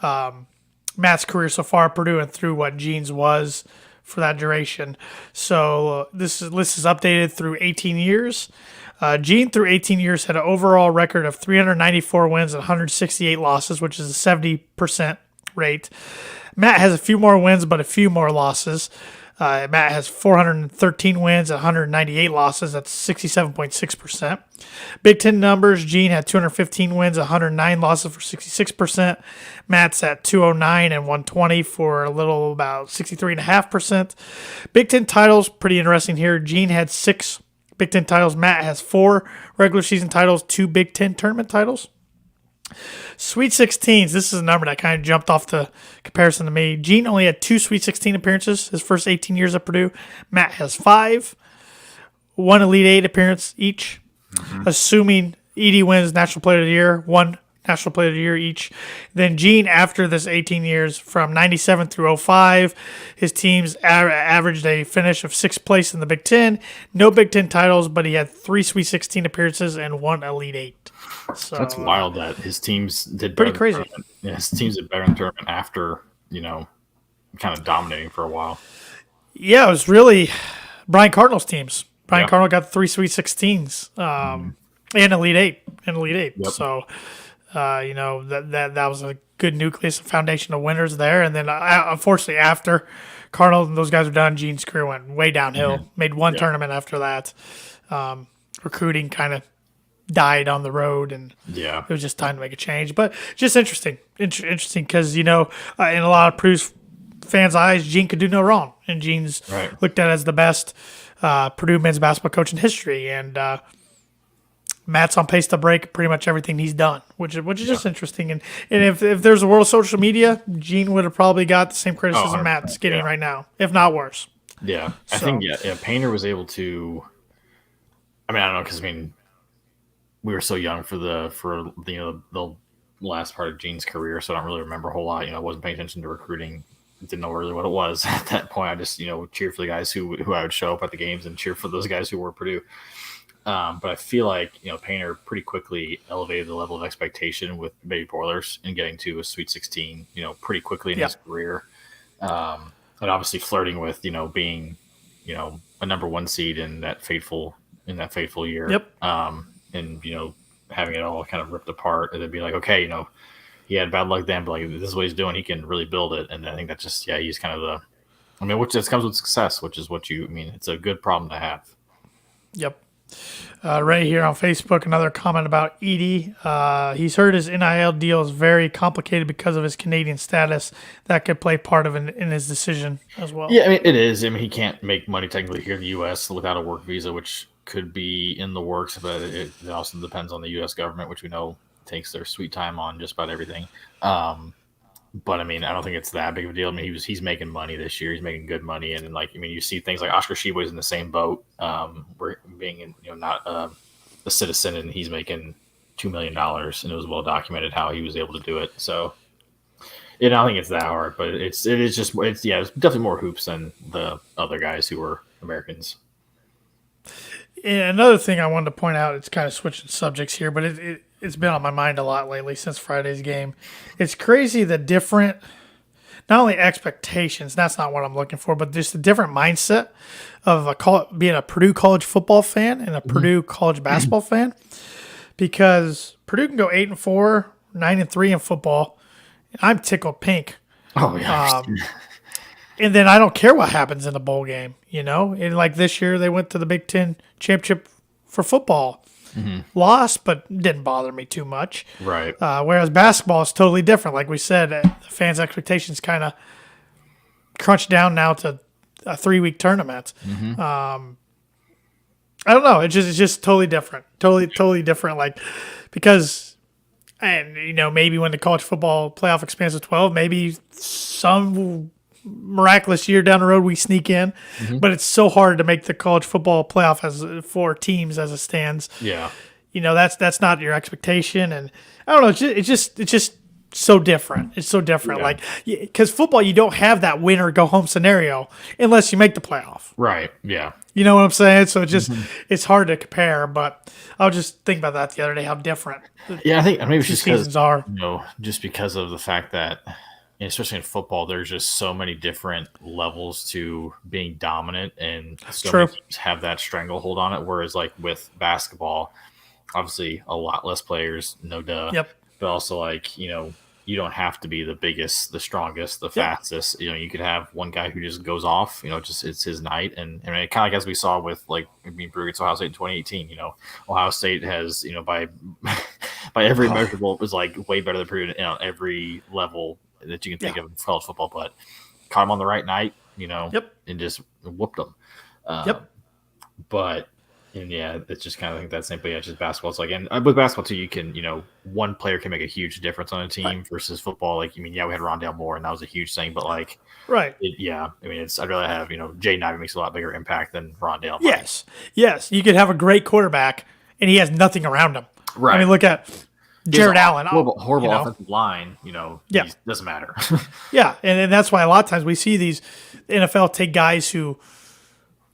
Matt's career so far at Purdue and through what Gene's was for that duration. So this list is updated through 18 years. Gene, through 18 years, had an overall record of 394 wins and 168 losses, which is a 70% rate. Matt has a few more wins, but a few more losses. Matt has 413 wins and 198 losses. That's 67.6%. Big Ten numbers, Gene had 215 wins, 109 losses for 66%. Matt's at 209 and 120 for a little about 63.5%. Big Ten titles, pretty interesting here. Gene had 6 Big Ten titles. Matt has 4 regular season titles, 2 Big Ten tournament titles. Sweet 16s, this is a number that kind of jumped off the comparison to me. Gene only had 2 Sweet 16 appearances his first 18 years at Purdue. Matt has 5, 1 Elite 8 appearance each. Assuming Edie wins National Player of the Year, 1 National Player of the Year each. Then Gene, after this 18 years, from 97 through 05, his teams averaged a finish of 6th place in the Big Ten. No Big Ten titles, but he had 3 Sweet 16 appearances and 1 Elite 8. So that's wild that his teams did pretty crazy. Yeah, his teams did better in the tournament after, kind of dominating for a while. Yeah, it was really Brian Cardinal's teams. Brian Cardinal got 3 Sweet 16s and Elite 8. Yep. So, that was a good nucleus, a foundation of winners there. And then, unfortunately, after Cardinal and those guys were done, Gene's career went way downhill. Made one tournament after that. Recruiting kind of died on the road, and it was just time to make a change. But just interesting because, in a lot of Purdue's fans' eyes, Gene could do no wrong. And Gene's looked at as the best Purdue men's basketball coach in history. And Matt's on pace to break pretty much everything he's done, which is just interesting. And if there's a world of social media, Gene would have probably got the same criticism Matt's getting right now, if not worse. Yeah. I think Painter was able to – I mean, I don't know, because, we were so young for the last part of Gene's career, so I don't really remember a whole lot. I wasn't paying attention to recruiting. Didn't know really what it was at that point. I just, cheer for the guys who I would show up at the games and cheer for those guys who were Purdue. But I feel like, Painter pretty quickly elevated the level of expectation with Baby Boilers and getting to a Sweet 16, pretty quickly in his career. And obviously flirting with, being, a number 1 seed in that fateful year. Yep. And, having it all kind of ripped apart and then be like, okay, he had bad luck then, but like, this is what he's doing. He can really build it. And I think that's just, he's kind of which just comes with success, which is what it's a good problem to have. Yep. Right here on Facebook, another comment about Edie. He's heard his NIL deal is very complicated because of his Canadian status. That could play part of in his decision as well. Yeah, it is. He can't make money technically here in the U.S. without a work visa, which could be in the works, but it also depends on the U.S. government, which we know takes their sweet time on just about everything. But I don't think it's that big of a deal. He's making money this year. He's making good money, and you see things like Oscar Tshiebwe's in the same boat, being not a citizen, and he's making $2 million, and it was well documented how he was able to do it. So, I don't think it's that hard, but it's definitely more hoops than the other guys who were Americans. And another thing I wanted to point out, it's kind of switching subjects here, but it's been on my mind a lot lately since Friday's game. It's crazy the different, not only expectations, that's not what I'm looking for, but just the different mindset of being a Purdue college football fan and a Purdue college basketball fan. Because Purdue can go 8-4, 9-3 in football. And I'm tickled pink. Oh, yeah. And then I don't care what happens in the bowl game, And like this year, they went to the Big Ten championship for football. Lost, but didn't bother me too much. Right. Whereas basketball is totally different. Like we said, the fans' expectations kind of crunched down now to a 3-week tournament. I don't know. It's just totally different. Totally different. Like because and maybe when the college football playoff expands to 12, maybe some miraculous year down the road we sneak in, Mm-hmm. but it's so hard to make the college football playoff as 4 teams as it stands. Yeah. That's not your expectation, and I don't know. It's just so different. It's so different. Yeah. Like because football, you don't have that win or go home scenario unless you make the playoff. Right. Yeah. You know what I'm saying? So it's hard to compare. But I was just thinking about that the other day. How different Yeah. I think maybe it's two just because seasons are. just because of the fact that, especially in football, there's just so many different levels to being dominant, and so True. many teams have that stranglehold on it. Whereas, like with basketball, obviously a lot less players, no duh. Yep. But also, like you don't have to be the biggest, the strongest, the fastest. You could have one guy who just goes off. Just it's his night, and I mean, kind of like as we saw with Purdue against Ohio State in 2018. Ohio State has by by every measurable it was like way better than Purdue on every level that you can think of in college football. But caught him on the right night, and just whooped them. Yep. But. And yeah, it's just kind of like that same. But yeah, it's just basketball. It's like, and with basketball too, you can, one player can make a huge difference on a team versus football. Like, we had Rondale Moore, and that was a huge thing. But like, Right. I'd rather have, Jaden Ivey makes a lot bigger impact than Rondale. Yes. You could have a great quarterback, and he has nothing around him. Right. I mean, look at Jared Allen. Horrible offensive line. Yeah. Doesn't matter. Yeah, and that's why a lot of times we see these NFL take guys who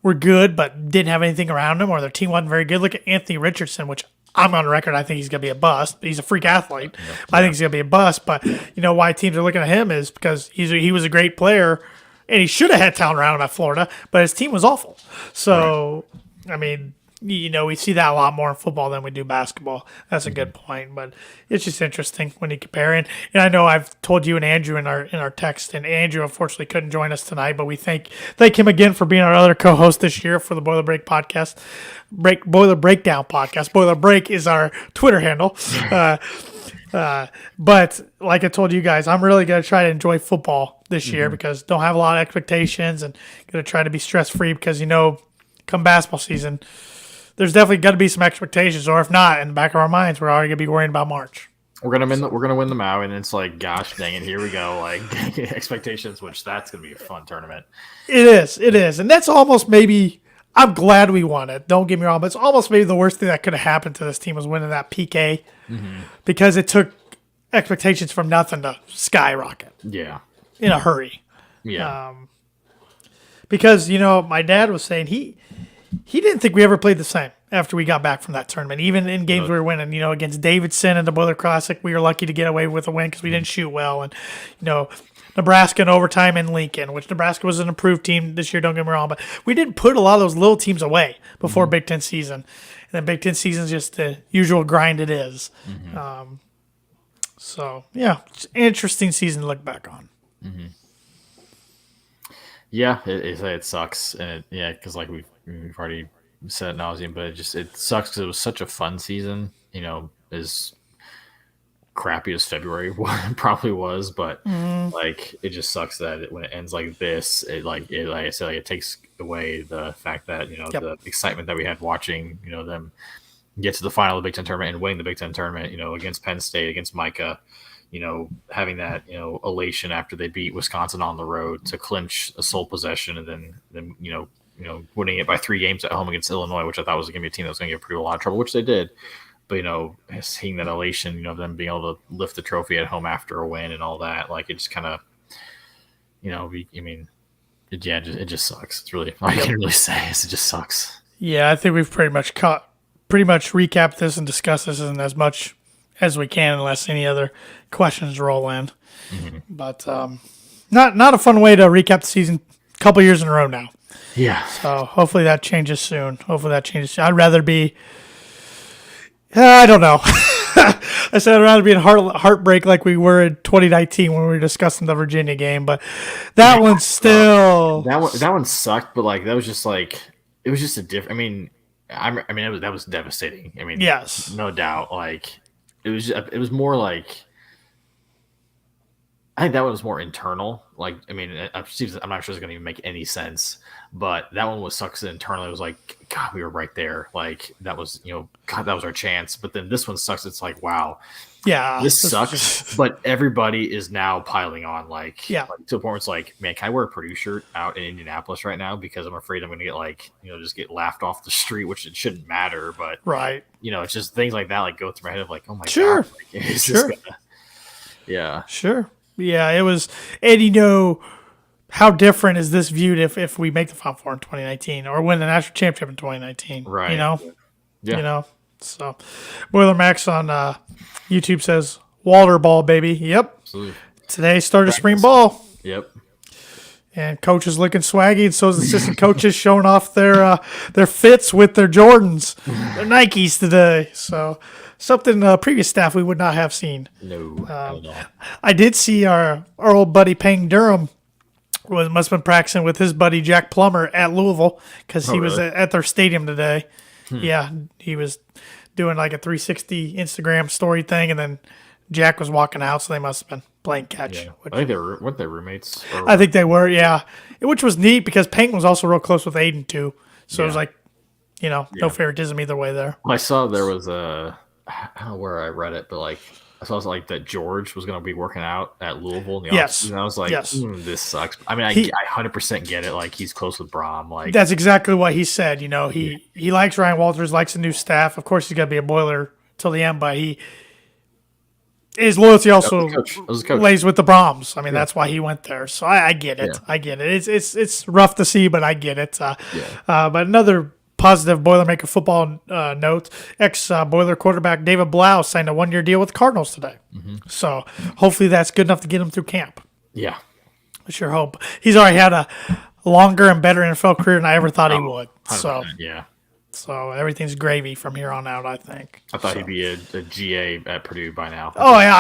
were good but didn't have anything around them, or their team wasn't very good. Look at Anthony Richardson, which I'm on record. I think he's going to be a bust. He's a freak athlete. Yeah. I think he's going to be a bust. But why teams are looking at him is because he was a great player, and he should have had talent around him at Florida, but his team was awful. So, right. I mean, we see that a lot more in football than we do basketball. That's a good point, but it's just interesting when you compare. And I know I've told you and Andrew in our text, and Andrew unfortunately couldn't join us tonight, but we thank him again for being our other co-host this year for the Boiler Break podcast, Boiler Breakdown podcast. Boiler Break is our Twitter handle. But like I told you guys, I'm really going to try to enjoy football this year because don't have a lot of expectations, and going to try to be stress-free because, come basketball season, there's definitely got to be some expectations, or if not, in the back of our minds, we're already going to be worrying about March. We're gonna win the MAU, and it's like, gosh dang it, here we go, like expectations, which that's gonna be a fun tournament. It is, and that's almost maybe. I'm glad we won it. Don't get me wrong, but it's almost maybe the worst thing that could have happened to this team was winning that PK, because it took expectations from nothing to skyrocket. Yeah, in a hurry. Yeah, because my dad was saying he didn't think we ever played the same after we got back from that tournament. Even in games we were winning, against Davidson and the Boiler Classic, we were lucky to get away with a win because we didn't shoot well. And, Nebraska in overtime in Lincoln, which Nebraska was an improved team this year, don't get me wrong. But we didn't put a lot of those little teams away before Big Ten season. And then Big Ten season is just the usual grind it is. So, yeah, it's an interesting season to look back on. Yeah, it sucks. And because like we've already said ad nauseum, but it sucks because it was such a fun season. As crappy as February probably was, but like it just sucks that when it ends like this, like I said, like it takes away the fact that the excitement that we had watching them get to the final of the Big Ten tournament and winning the Big Ten tournament, against Penn State, against Micah. Having that, elation after they beat Wisconsin on the road to clinch a sole possession, and then winning it by 3 games at home against Illinois, which I thought was going to be a team that was going to give Purdue a lot of trouble, which they did. But, seeing that elation, them being able to lift the trophy at home after a win and all that, like it just kind of, it just sucks. It's really, all I can really say is it just sucks. Yeah, I think we've pretty much recapped this and discussed this in as much as we can, unless any other questions roll in. But not a fun way to recap the season. A couple years in a row now. Yeah. So hopefully that changes soon. I'd rather be. I don't know. I said I'd rather be in heartbreak like we were in 2019 when we were discussing the Virginia game, but that one still. That one sucked, but like that was just like it was just a different. That was devastating. Yes, no doubt. Like. It was more like I think that one was more internal. Like, I mean, I'm not sure it's going to even make any sense, but that one was sucks internally. It was like, God, we were right there. Like, that was, God, that was our chance. But then this one sucks. It's like, wow, Yeah, this sucks. But everybody is now piling on, like, yeah, to the point where it's like, man, can I wear a Purdue shirt out in Indianapolis right now? Because I'm afraid I'm going to get, like, just get laughed off the street, which it shouldn't matter. But, right. it's just things like that, like, go through my head of, like, oh my Sure, God. Like, is this sure, gonna, yeah. sure. Yeah, it was, and how different is this viewed if we make the Final Four in 2019 or win the national championship in 2019? Right. Yeah. So, Boiler Max on YouTube says Walter ball, baby. Yep. Absolutely. Today started spring ball. Yep. And coach is looking swaggy, and so is the assistant coaches showing off their fits with their Jordans, their Nikes today. So something previous staff we would not have seen. No. I did see our old buddy Payne Durham must have been practicing with his buddy Jack Plummer at Louisville because he was at their stadium today. Yeah, he was doing like a 360 Instagram story thing, and then Jack was walking out, so they must have been playing catch. Yeah. I think weren't they roommates? I think they were, yeah. Which was neat because Payton was also real close with Aiden too. So it was like, no favoritism either way there. I saw there was I don't know where I read it, but like I saw like that George was going to be working out at Louisville in the Yes. offseason. And I was like, this sucks. I mean, I 100% get it. Like he's close with Braum. Like that's exactly what he said. He likes Ryan Walters, likes the new staff. Of course, he's got to be a Boiler till the end, but his loyalty also lays with the Brahms. I mean, that's why he went there. So I get it. I get it. It's rough to see, but I get it. But another positive Boilermaker football note: ex-Boiler quarterback David Blau signed a 1-year deal with the Cardinals today. Mm-hmm. So hopefully that's good enough to get him through camp. Yeah, I sure hope. He's already had a longer and better NFL career than I ever thought he would. So yeah. So everything's gravy from here on out, I think. I thought he'd be a GA at Purdue by now. Oh yeah,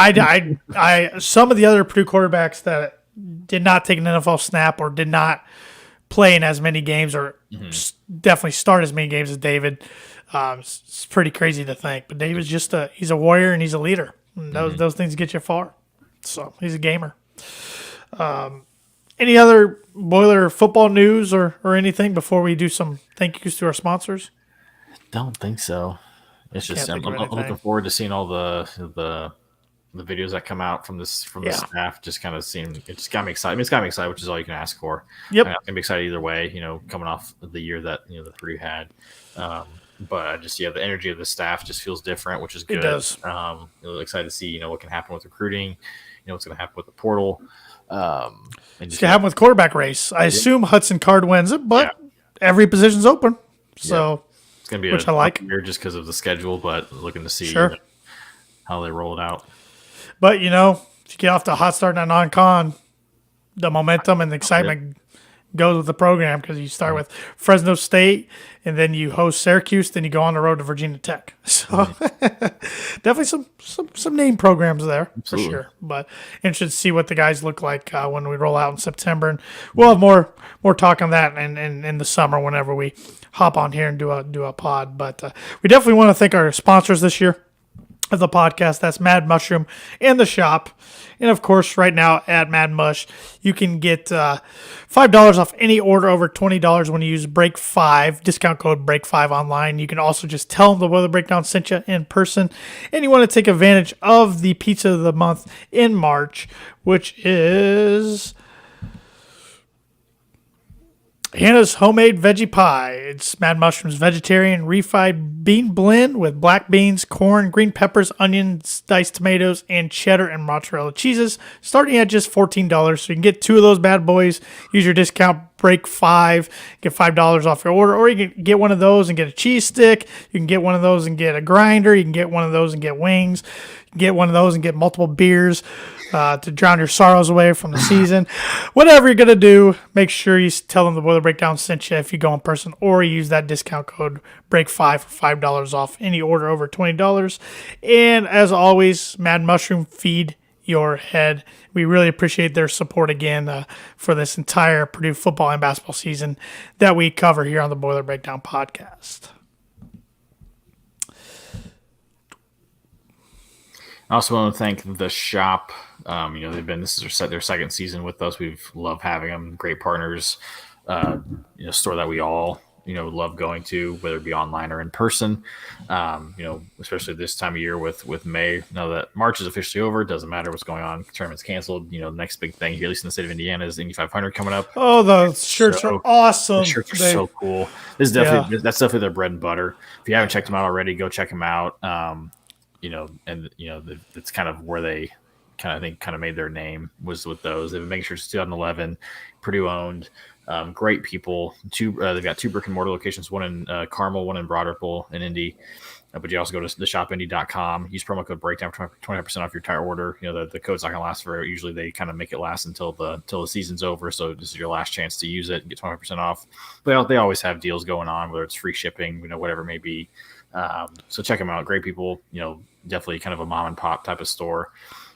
I some of the other Purdue quarterbacks that did not take an NFL snap or did not play in as many games or definitely start as many games as David. It's pretty crazy to think, but David's he's a warrior and he's a leader. And those things get you far. So he's a gamer. Any other Boiler football news or anything before we do some thank yous to our sponsors? Don't think so. It's just I'm looking forward to seeing all the videos that come out from the staff. Just kind of seeing it just got me excited. I mean, it's got me excited, which is all you can ask for. Yep, I'm gonna be excited either way. Coming off the year that the Purdue had, but I just the energy of the staff just feels different, which is good. It does. Excited to see what can happen with recruiting. What's going to happen with the portal. And it's going to happen with quarterback race. I assume Hudson Card wins it, but every position's open. So it's going to be which I like year just because of the schedule, but looking to see how they roll it out. But if you get off to a hot start in a non-con, the momentum and the excitement goes with the program because you start with Fresno State and then you host Syracuse, then you go on the road to Virginia Tech. So definitely some name programs there. Absolutely. For sure. But interested to see what the guys look like when we roll out in September, and we'll have more talk on that in the summer whenever we hop on here and do a pod. But we definitely want to thank our sponsors this year of the podcast. That's Mad Mushroom and the shop. And of course, right now at Mad Mush, you can get $5 off any order over $20 when you use Break5, discount code Break5 online. You can also just tell them the Weather Breakdown sent you in person. And you want to take advantage of the pizza of the month in March, which is Hannah's Homemade Veggie Pie. It's Mad Mushroom's vegetarian refried bean blend with black beans, corn, green peppers, onions, diced tomatoes, and cheddar and mozzarella cheeses, starting at just $14. So you can get 2 of those bad boys. Use your discount Break5, get $5 off your order, or you can get one of those and get a cheese stick. You can get one of those and get a grinder. You can get one of those and get wings. You can get one of those and get multiple beers. To drown your sorrows away from the season. Whatever you're going to do, make sure you tell them the Boiler Breakdown sent you if you go in person, or use that discount code BREAK5 for $5 off any order over $20. And as always, Mad Mushroom, feed your head. We really appreciate their support again for this entire Purdue football and basketball season that we cover here on the Boiler Breakdown podcast. I also want to thank the shop. This is their second season with us. We've loved having them. Great partners. Store that we all love going to, whether it be online or in person. Especially this time of year with May. Now that March is officially over, it doesn't matter what's going on. Tournament's canceled. The next big thing here, at least in the state of Indiana, is Indy 500 coming up. Oh, the shirts are awesome. The shirts are so cool. That's definitely their bread and butter. If you haven't checked them out already, go check them out. That's kind of where they kind of made their name, was with those. They've been making sure it's 2011, Purdue owned. Great people. They've got 2 brick and mortar locations, one in Carmel, one in Broad Ripple in Indy. But you also go to theshopindy.com. Use promo code breakdown for 20% off your entire order. The code's not going to last forever. Usually they kind of make it last until the season's over. So this is your last chance to use it and get 20% off. But they always have deals going on, whether it's free shipping, whatever it may be. So check them out. Great people. Definitely kind of a mom and pop type of store.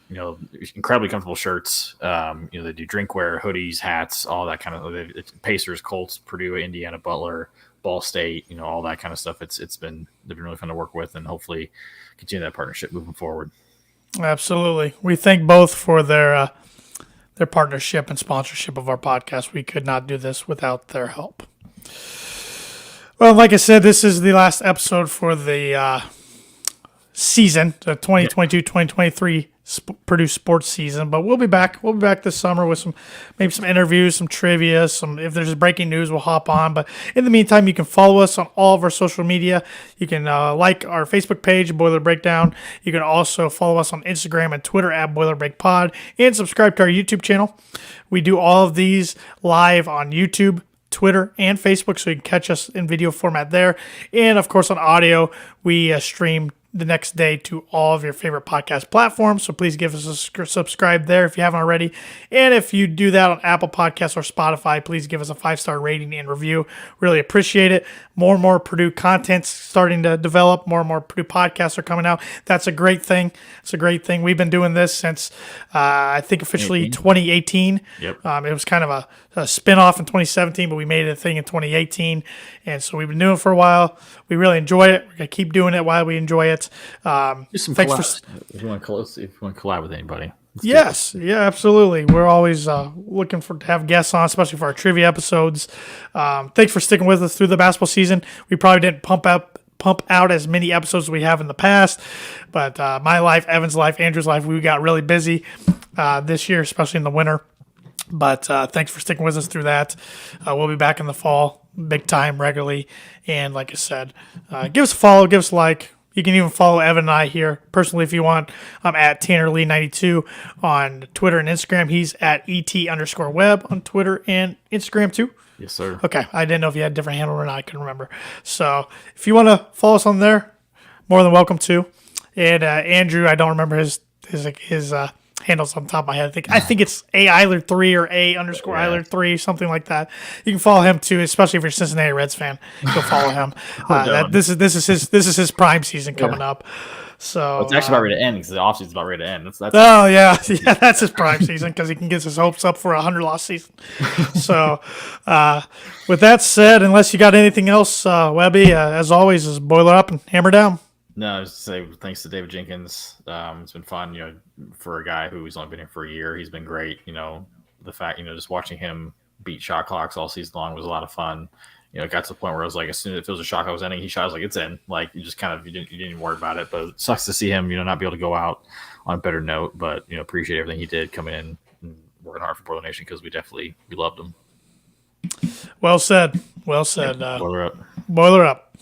Incredibly comfortable shirts. They do drinkware, hoodies, hats, all that kind of. Pacers, Colts, Purdue, Indiana, Butler, Ball State. All that kind of stuff. They've been really fun to work with, and hopefully continue that partnership moving forward. Absolutely, we thank both for their partnership and sponsorship of our podcast. We could not do this without their help. Well, like I said, this is the last episode for the season, the 2022-2023 Purdue sports season. But we'll be back. We'll be back this summer with maybe some interviews, some trivia, if there's breaking news, we'll hop on. But in the meantime, you can follow us on all of our social media. You can like our Facebook page, Boiler Breakdown. You can also follow us on Instagram and Twitter at Boiler Break Pod, and subscribe to our YouTube channel. We do all of these live on YouTube, Twitter, and Facebook, so you can catch us in video format there. And of course, on audio, we stream the next day to all of your favorite podcast platforms. So please give us a subscribe there if you haven't already. And if you do that on Apple Podcasts or Spotify, please give us a 5-star rating and review. Really appreciate it. More and more Purdue content's starting to develop. More and more Purdue podcasts are coming out. That's a great thing. It's a great thing. We've been doing this since, I think, officially 2018. Yep. It was kind of a spin-off in 2017, but we made it a thing in 2018. And so we've been doing it for a while. We really enjoy it. We're going to keep doing it while we enjoy it. Just some collabs. If you want to collab with anybody. Yes, yeah, absolutely. We're always looking to have guests on, especially for our trivia episodes. Thanks for sticking with us through the basketball season. We probably didn't pump out as many episodes as we have in the past, but my life, Evan's life, Andrew's life, we got really busy this year, especially in the winter. But thanks for sticking with us through that. We'll be back in the fall, big time, regularly. And like I said, give us a follow, give us a like. You can even follow Evan and I here personally if you want. I'm at TannerLee92 on Twitter and Instagram. He's at ET_web on Twitter and Instagram too. Yes, sir. Okay. I didn't know if you had a different handle or not. I couldn't remember. So if you want to follow us on there, more than welcome to. And Andrew, I don't remember his handles on the top of my head. I think it's A_Eiler3 or A_Eiler3, something like that. You can follow him too, especially if you're a Cincinnati Reds fan. Go follow him. This is his prime season coming up. So it's actually about ready to end because the offseason's about ready to end. That's his prime season because he can get his hopes up for a 100-loss season. So with that said, unless you got anything else, Webby, as always, is boiler up and hammer down. No, I was say thanks to David Jenkins. It's been fun, for a guy who's only been here for a year. He's been great. The fact, just watching him beat shot clocks all season long was a lot of fun. It got to the point where I was like, as soon as it feels a shot clock was ending, he shot. I was like, it's in. Like you just you didn't even worry about it. But it sucks to see him, not be able to go out on a better note. But appreciate everything he did coming in and working hard for Portland Nation because we loved him. Well said. Well said. Boiler up. Boiler up.